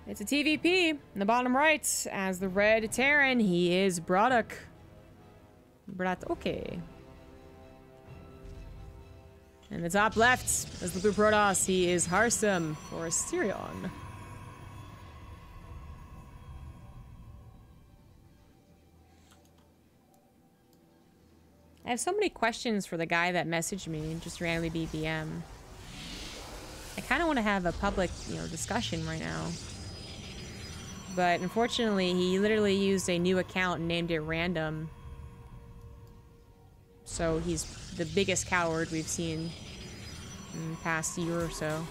It's a TVP in the bottom right. As the red Terran, he is BratOK. BratOK. In the top left, as the blue Protoss, he is Harstem for Asterion. I have so many questions for the guy that messaged me and just randomly BBM. I kind of want to have a public, discussion right now. But unfortunately, he literally used a new account and named it random. So he's the biggest coward we've seen in the past year or so.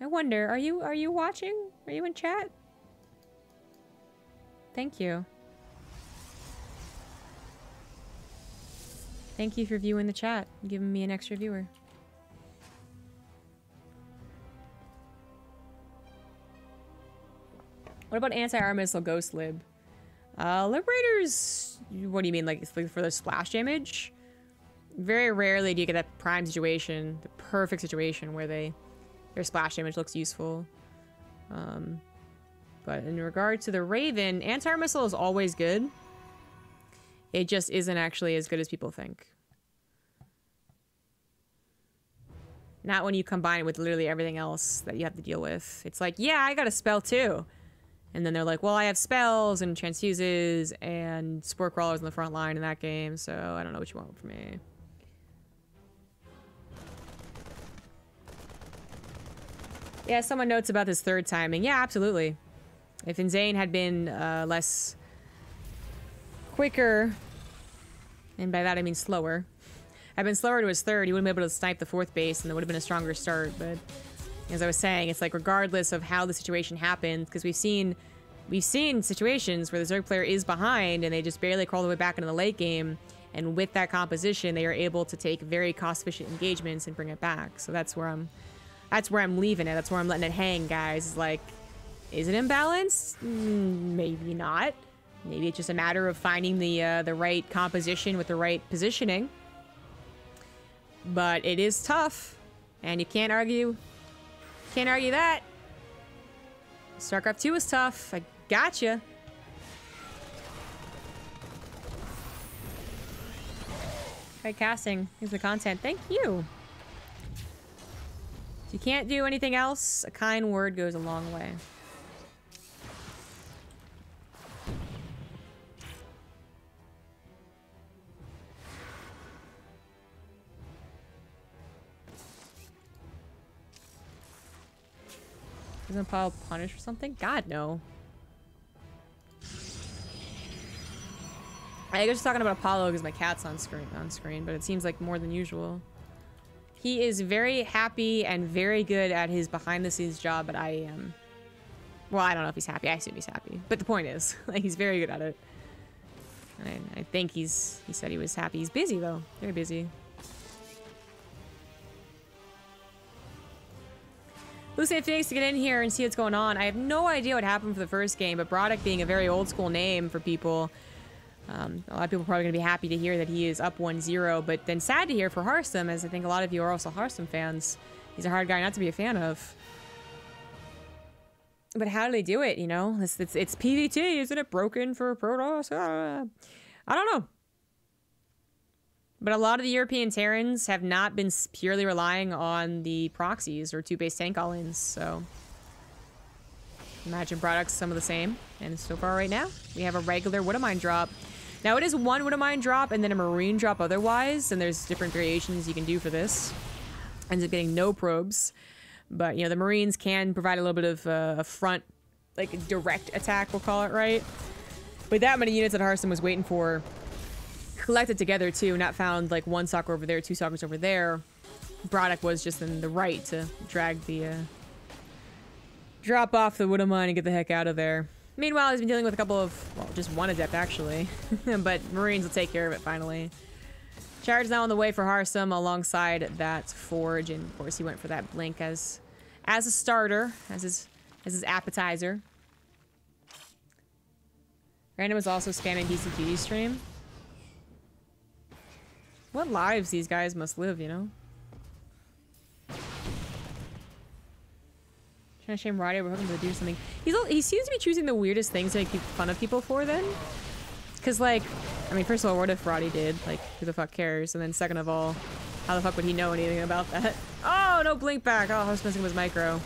I wonder, are you watching? Are you in chat? Thank you. Thank you for viewing the chat, giving me an extra viewer. What about anti-armor missile ghost lib? Liberators, what do you mean, like for the splash damage? Very rarely do you get that prime situation, the perfect situation where their splash damage looks useful. But in regard to the Raven, anti-armor missile is always good. It just isn't actually as good as people think. Not when you combine it with literally everything else that you have to deal with. It's like, yeah, I got a spell too. And then they're like, well, I have spells and transfuses and spore crawlers in the front line in that game, so I don't know what you want from me. Yeah, someone notes about this third timing. Yeah, absolutely. If Inzane had been less quicker, and by that I mean slower, had been slower to his third, he wouldn't be able to snipe the fourth base, and it would have been a stronger start. But as I was saying, it's like regardless of how the situation happened, because we've seen situations where the Zerg player is behind and they just barely crawl the way back into the late game, and with that composition, they are able to take very cost-efficient engagements and bring it back. So that's where I'm leaving it. That's where I'm letting it hang, guys. It's like, is it imbalanced? Maybe not. Maybe it's just a matter of finding the right composition with the right positioning. But it is tough, and you can't argue. Can't argue that. StarCraft 2 is tough. I gotcha. Great casting. Here's the content. Thank you. If you can't do anything else, a kind word goes a long way. Isn't Apollo punished or something? God, no. I was just talking about Apollo because my cat's on screen, but it seems like more than usual. He is very happy and very good at his behind-the-scenes job, but I am... well, I don't know if he's happy. I assume he's happy. But the point is, like, he's very good at it. And I think he said he was happy. He's busy, though. Very busy. Lucian Phoenix to get in here and see what's going on. I have no idea what happened for the first game, but BratOK being a very old-school name for people... a lot of people are probably going to be happy to hear that he is up 1-0, but then sad to hear for Harstem, as I think a lot of you are also Harstem fans. He's a hard guy not to be a fan of. But how do they do it, you know? It's PvT, isn't it broken for Protoss? I don't know. But a lot of the European Terrans have not been purely relying on the proxies or two-base tank all-ins, so... imagine BratOK's some of the same. And so far right now, we have a regular Widowmine drop. Now it is one Widowmine drop and then a Marine drop otherwise, and there's different variations you can do for this. Ends up getting no probes. But, you know, the Marines can provide a little bit of a front, like a direct attack, we'll call it, right? With that many units that Harstem was waiting for, collected together too, not found like one soccer over there, two soccers over there. BratOK was just in the right to drag the, drop off the Widowmine and get the heck out of there. Meanwhile, he's been dealing with a couple of, well, just one adept actually, but Marines will take care of it finally. Charge is now on the way for Harstem alongside that Forge, and of course he went for that Blink as a starter, as his appetizer. Random is also spamming DCQD stream. What lives these guys must live, you know? Trying to shame Roddy, we're hoping to do something. He seems to be choosing the weirdest things to make fun of people for then. Because, like, I mean, first of all, what if Roddy did? Like, who the fuck cares? And then second of all, how the fuck would he know anything about that? Oh, no blink back. Oh, I was messing with micro.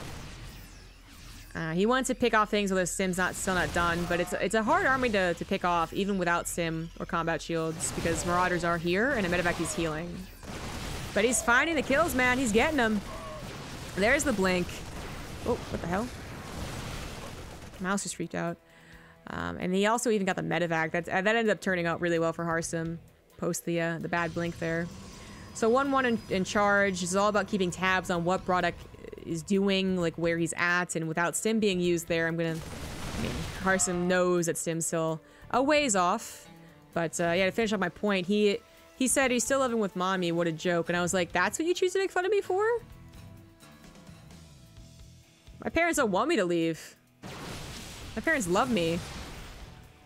He wants to pick off things while the sim's still not done, but it's a hard army to pick off, even without sim or combat shields, because Marauders are here, and a medevac he's healing. But he's finding the kills, man. He's getting them. There's the blink. Oh, what the hell? Mouse just freaked out. And he also even got the medevac. That ended up turning out really well for Harstem, post the bad blink there. So 1-1 in charge. This is all about keeping tabs on what BratOK is doing, like where he's at, and without stim being used there, I mean, Harstem knows that stim's still a ways off. But yeah, to finish off my point, he said he's still living with mommy. What a joke. And I was like, that's what you choose to make fun of me for? My parents don't want me to leave. My parents love me.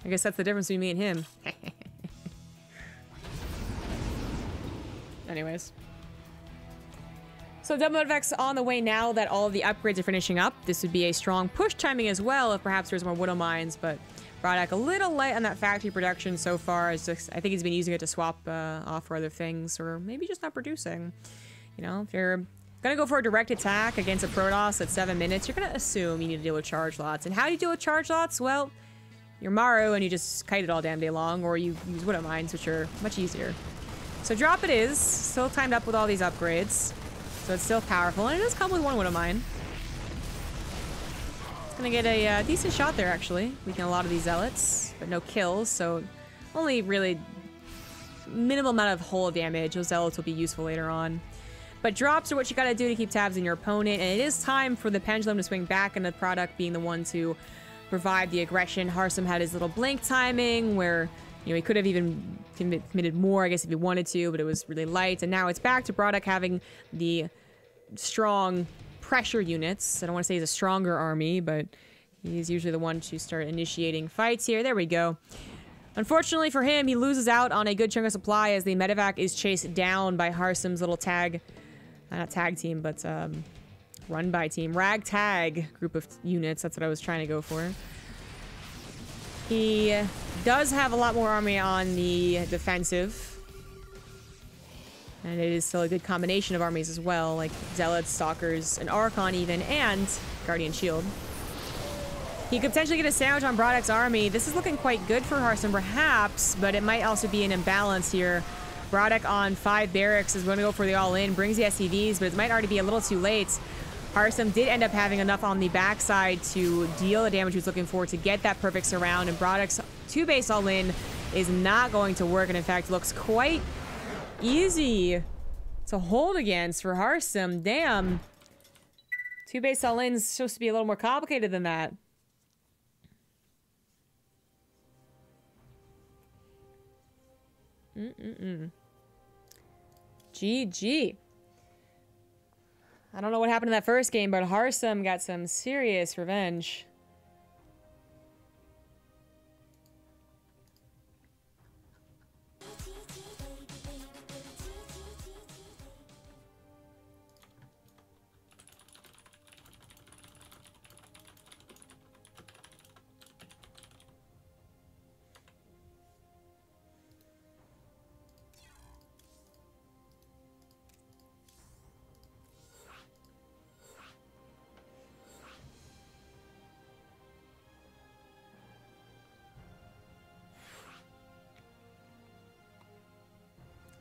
I guess that's the difference between me and him. Anyways. So double medevac's on the way now that all of the upgrades are finishing up. This would be a strong push timing as well if perhaps there's more Widow Mines, but BratOK a little light on that factory production so far. It's just, I think he's been using it to swap off for other things, or maybe just not producing. You know, if you're gonna go for a direct attack against a Protoss at 7 minutes, you're gonna assume you need to deal with charge lots. And how do you deal with charge lots? Well, you're Maru and you just kite it all damn day long, or you use Widow Mines, which are much easier. So drop it is, still timed up with all these upgrades. So it's still powerful, and it does come with one Widow Mine. It's gonna get a decent shot there, actually. Weaken a lot of these zealots, but no kills, so only really minimal amount of hull damage. Those zealots will be useful later on. But drops are what you gotta do to keep tabs on your opponent, and it is time for the pendulum to swing back, and the BratOK being the one to provide the aggression. Harstem had his little blink timing, where, you know, he could have even committed more, I guess, if he wanted to, but it was really light. And now it's back to BratOK having the strong pressure units. I don't want to say he's a stronger army, but he's usually the one to start initiating fights here. There we go. Unfortunately for him, he loses out on a good chunk of supply as the medevac is chased down by Harstem's little tag, not tag team, but run by team, ragtag group of units. That's what I was trying to go for. He does have a lot more army on the defensive. And it is still a good combination of armies as well, like Zealots, Stalkers, an Archon even, and Guardian Shield. He could potentially get a sandwich on BratOK's army. This is looking quite good for Harstem, perhaps, but it might also be an imbalance here. BratOK on 5 barracks is going to go for the all-in, brings the SCVs, but it might already be a little too late. Harstem did end up having enough on the backside to deal the damage he was looking for to get that perfect surround, and BratOK's 2-base all-in is not going to work, and in fact looks quite easy to hold against for Harstem. Damn. 2-base all-in is supposed to be a little more complicated than that. GG. I don't know what happened in that first game, but Harstem got some serious revenge.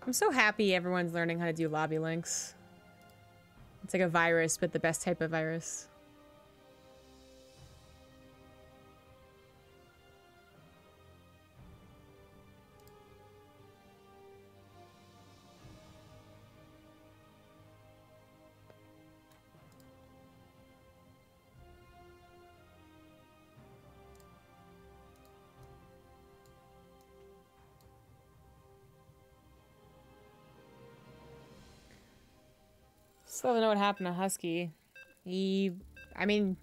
I'm so happy everyone's learning how to do lobby links. It's like a virus, but the best type of virus. Still don't know what happened to Husky. I mean,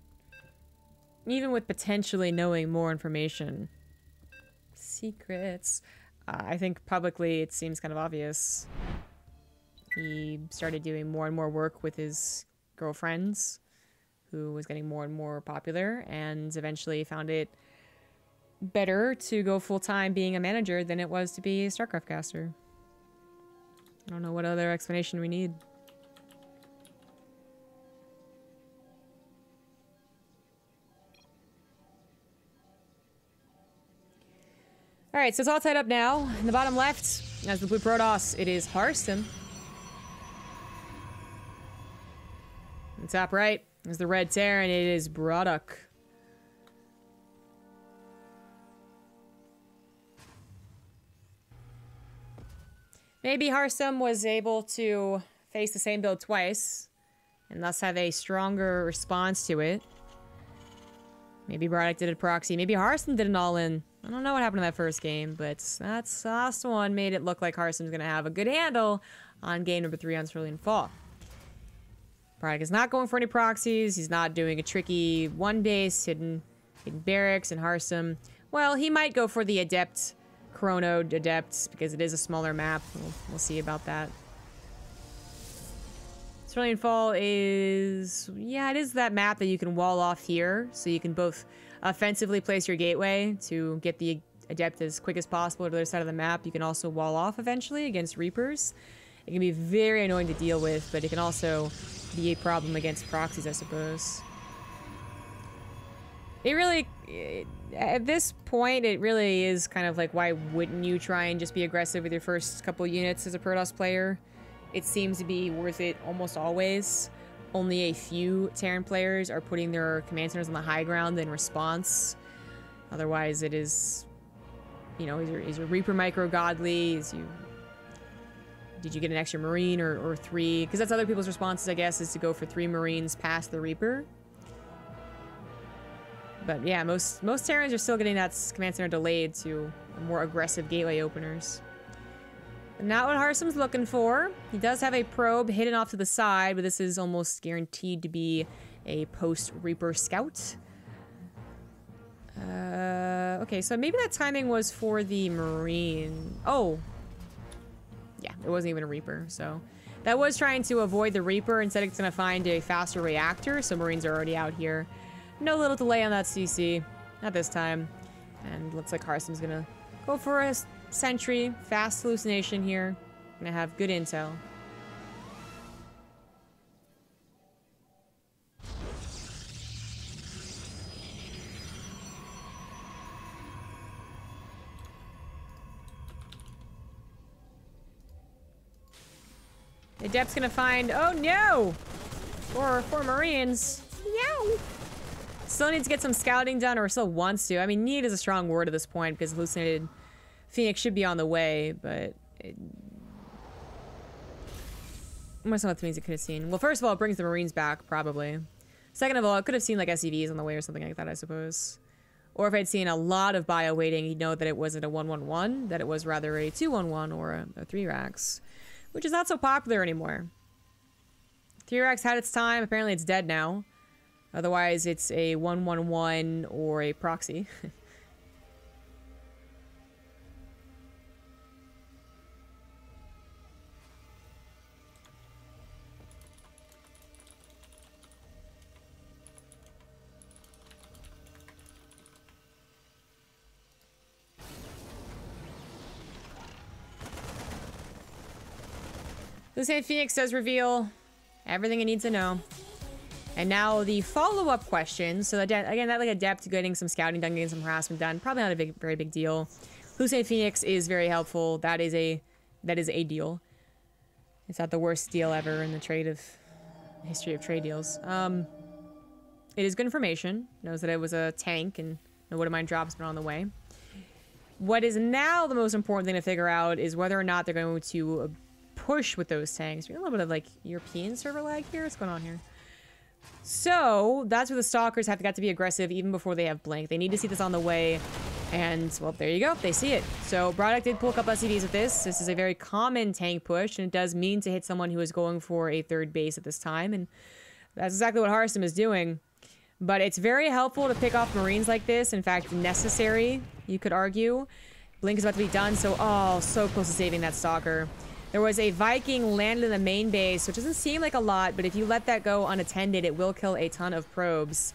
even with potentially knowing more information. Secrets. I think publicly it seems kind of obvious. He started doing more and more work with his girlfriends, who was getting more and more popular, and eventually found it better to go full-time being a manager than it was to be a StarCraft caster. I don't know what other explanation we need. Alright, so it's all tied up now. In the bottom left, as the blue Protoss, it is Harstem. In the top right is the red Terran, it is BratOK. Maybe Harstem was able to face the same build twice, and thus have a stronger response to it. Maybe BratOK did a proxy, maybe Harstem did an all-in. I don't know what happened in that first game, but that's last one made it look like Harstem's gonna have a good handle on game number 3 on Cerulean Fall. BratOK is not going for any proxies, he's not doing a tricky one base, hidden barracks, and Harstem, well, he might go for the Adept, Chrono Adepts, because it is a smaller map. We'll see about that. Cerulean Fall is, yeah, it is that map that you can wall off here, so you can both offensively place your gateway to get the Adept as quick as possible to the other side of the map. You can also wall off eventually against Reapers. It can be very annoying to deal with, but it can also be a problem against proxies, I suppose. It really, at this point, it really is kind of like, why wouldn't you try and just be aggressive with your first couple units as a Protoss player? It seems to be worth it almost always. Only a few Terran players are putting their command centers on the high ground in response. Otherwise, it is, you know, is your Reaper micro godly? Did you get an extra Marine or 3? Because that's other people's responses, I guess, is to go for 3 Marines past the Reaper. But yeah, most Terrans are still getting that command center delayed to more aggressive gateway openers. But not what Harstem's looking for. He does have a probe hidden off to the side, but this is almost guaranteed to be a post-Reaper scout. Okay, so maybe that timing was for the Marine. Oh. Yeah, it wasn't even a Reaper, so. That was trying to avoid the Reaper. Instead, it's going to find a faster reactor, so Marines are already out here. No little delay on that CC. Not this time. And looks like Harstem's going to go for a sentry. Fast hallucination here. Going to have good intel. The Adept's gonna find, oh no! Four Marines. Yow! Still needs to get some scouting done, or still wants to. I mean, need is a strong word at this point, because Hallucinated Phoenix should be on the way, but what's not the things it could have seen? Well, first of all, it brings the Marines back, probably. Second of all, it could have seen like SCVs on the way or something like that, I suppose. Or if I'd seen a lot of bio waiting, he'd know that it wasn't a 1-1-1, that it was rather a 2-1-1 or a 3-Rax. Which is not so popular anymore. 3-Rax had its time, apparently it's dead now. Otherwise, it's a 1-1-1 or a proxy. Lucid Phoenix does reveal everything you need to know. And now the follow-up question. So again, that like Adept getting some scouting done, getting some harassment done. Probably not a very big deal. Lucid Phoenix is very helpful. That is a deal. It's not the worst deal ever in the history of trade deals. It is good information. Knows that it was a tank and no What Am I drop's been on the way. What is now the most important thing to figure out is whether or not they're going to push with those tanks. We got a little bit of like European server lag here. What's going on here? So that's where the Stalkers have got to be aggressive even before they have Blink. They need to see this on the way. And well, there you go. They see it. So BratOK did pull a couple SCVs with this. This is a very common tank push, and it does mean to hit someone who is going for a 3rd base at this time. And that's exactly what Harstem is doing. But it's very helpful to pick off Marines like this. In fact, necessary, you could argue. Blink is about to be done, so so close to saving that Stalker. There was a Viking landed in the main base, which doesn't seem like a lot, but if you let that go unattended, it will kill a ton of probes.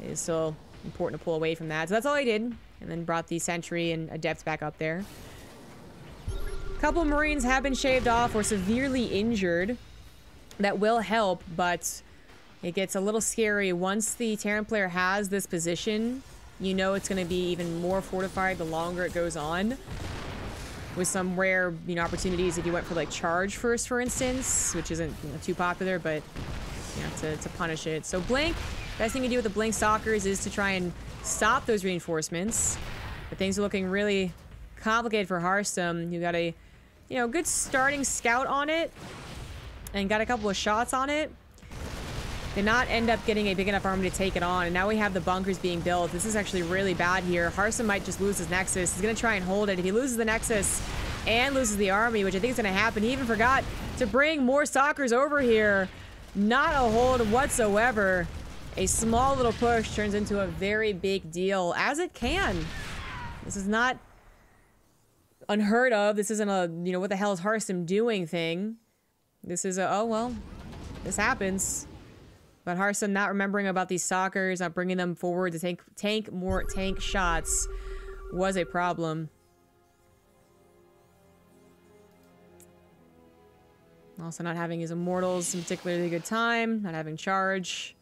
It is still important to pull away from that. So that's all I did. And then brought the sentry and adept back up there. A couple of Marines have been shaved off or severely injured. That will help, but it gets a little scary. Once the Terran player has this position, you know it's going to be even more fortified the longer it goes on. With some rare, you know, opportunities if you went for like charge first, for instance, which isn't, you know, too popular, but you have to punish it. So blink, best thing you do with the blink stalkers is to try and stop those reinforcements. But things are looking really complicated for Harstem. You got a, you know, good starting scout on it, and got a couple of shots on it. Did not end up getting a big enough army to take it on, and now we have the bunkers being built. This is actually really bad here. Harstem might just lose his Nexus. He's going to try and hold it. If he loses the Nexus and loses the army, which I think is going to happen, he even forgot to bring more stalkers over here. Not a hold whatsoever. A small little push turns into a very big deal, as it can. This is not unheard of. This isn't a, you know, what the hell is Harstem doing thing. This is a, oh, well, this happens. But Harstem not remembering about these stalkers, not bringing them forward to tank more tank shots was a problem. Also not having his immortals in particularly good time, not having charge.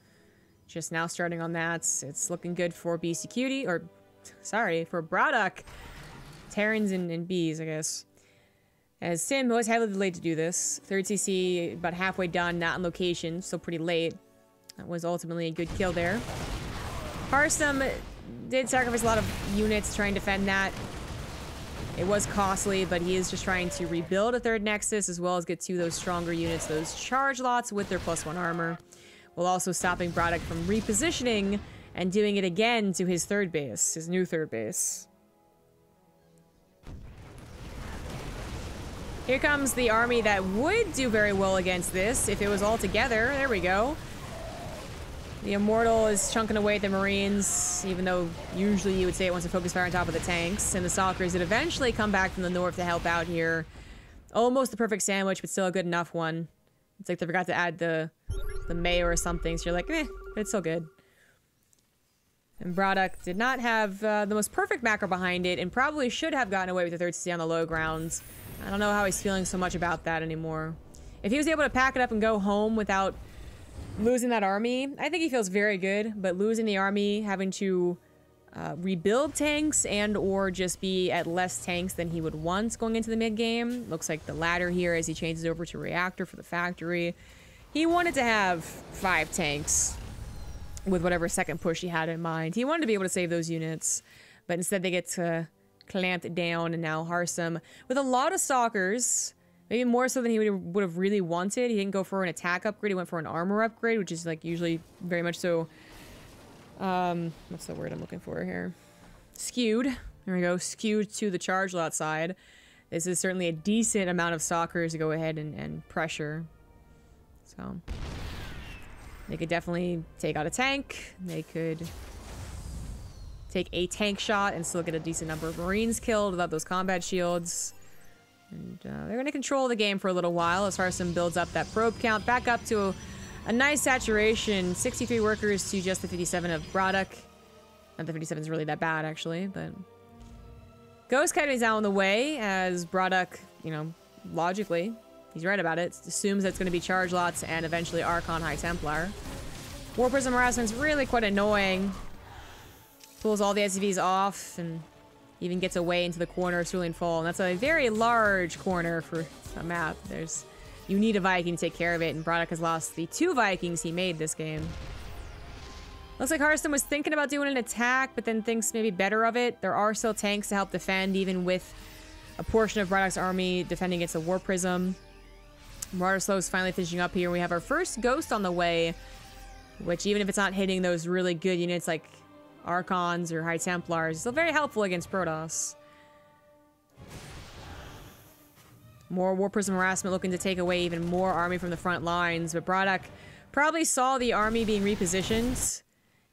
Just now starting on that. It's looking good for BCQD, or sorry, for BratOK. Terrans and Bs, I guess. As Sim was heavily delayed to do this. 3rd CC about halfway done, not in location, still pretty late. That was ultimately a good kill there. Harstem did sacrifice a lot of units trying to defend that. It was costly, but he is just trying to rebuild a 3rd Nexus as well as get 2 of those stronger units, those charge lots with their +1 armor, while also stopping BratOK from repositioning and doing it again to his 3rd base, his new 3rd base. Here comes the army that would do very well against this if it was all together. There we go. The Immortal is chunking away at the Marines, even though usually you would say it wants to focus fire on top of the tanks. And the Stalkers that eventually come back from the north to help out here. Almost the perfect sandwich, but still a good enough one. It's like they forgot to add the mayo or something, so you're like, but it's still good. And BratOK did not have the most perfect macro behind it, and probably should have gotten away with the 3rd CC on the low grounds. I don't know how he's feeling so much about that anymore. If he was able to pack it up and go home without losing that army, I think he feels very good, but losing the army, having to rebuild tanks and or just be at less tanks than he would want going into the mid-game. Looks like the latter here as he changes over to reactor for the factory. He wanted to have 5 tanks with whatever second push he had in mind. He wanted to be able to save those units, but instead they get clamped down, and now Harstem with a lot of stalkers. Maybe more so than he would have really wanted. He didn't go for an attack upgrade. He went for an armor upgrade, which is like usually very much so, what's the word I'm looking for here? Skewed. There we go. Skewed to the charge lot side. This is certainly a decent amount of stalkers to go ahead and pressure. So they could definitely take out a tank. They could take a tank shot and still get a decent number of Marines killed without those combat shields. And they're going to control the game for a little while as Harstem builds up that probe count back up to a nice saturation. 63 workers to just the 57 of BratOK. Not the 57 is really that bad, actually, but Ghost Academy's out on the way as BratOK, you know, logically, he's right about it, assumes that it's going to be charge lots and eventually Archon High Templar. War Prism Harassment's really quite annoying. Pulls all the SCVs off and even gets away into the corner of Cerulean Fall. And that's a very large corner for a map. You need a Viking to take care of it, and BratOK has lost the 2 Vikings he made this game. Looks like Harstem was thinking about doing an attack, but then thinks maybe better of it. There are still tanks to help defend, even with a portion of BratOK's army defending against a War Prism. Martyr Slow is finally finishing up here. We have our first Ghost on the way, which even if it's not hitting those really good units like Archons or High Templars, still very helpful against Protoss. More War Prism Harassment looking to take away even more army from the front lines, but BratOK probably saw the army being repositioned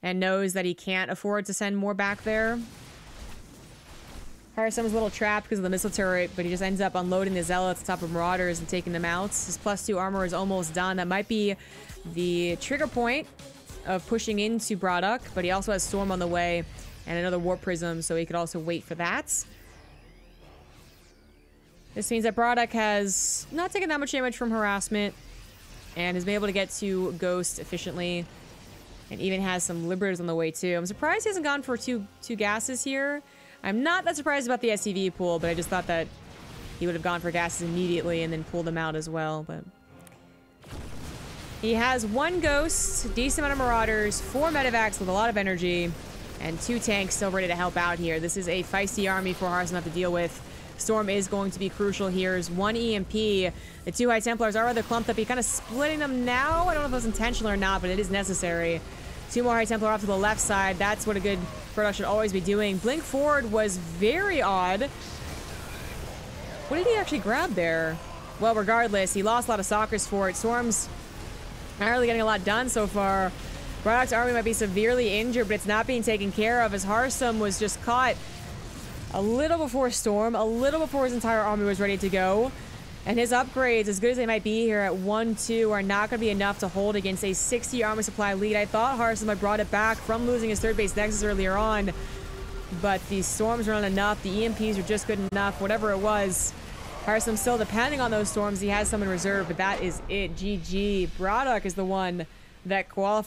and knows that he can't afford to send more back there. Harstem's a little trapped because of the missile turret, but he just ends up unloading the Zealots on top of Marauders and taking them out. His +2 armor is almost done. That might be the trigger point of pushing into BratOK, but he also has Storm on the way and another Warp Prism, so he could also wait for that. This means that BratOK has not taken that much damage from harassment and has been able to get to Ghost efficiently, and even has some Liberators on the way too. I'm surprised he hasn't gone for two gases here. I'm not that surprised about the SCV pool, but I just thought that he would have gone for gases immediately and then pulled them out as well. But he has 1 Ghost, decent amount of Marauders, 4 Medivacs with a lot of energy, and 2 tanks still ready to help out here. This is a feisty army for Harstem to have to deal with. Storm is going to be crucial here. There's 1 EMP. The 2 High Templars are rather clumped up. He's kind of splitting them now. I don't know if it was intentional or not, but it is necessary. 2 more High Templar off to the left side. That's what a good BratOK should always be doing. Blink forward was very odd. What did he actually grab there? Well, regardless, he lost a lot of Sockers for it. Storm's not really getting a lot done so far. BratOK's army might be severely injured, but it's not being taken care of as Harstem was just caught a little before Storm, a little before his entire army was ready to go. And his upgrades, as good as they might be here at 1-2, are not going to be enough to hold against a 60 army supply lead. I thought Harstem had brought it back from losing his 3rd base Nexus earlier on, but the Storms are not enough. The EMPs are just good enough, whatever it was. Harstem still depending on those Storms. He has some in reserve, but that is it. GG. BratOK is the one that qualified.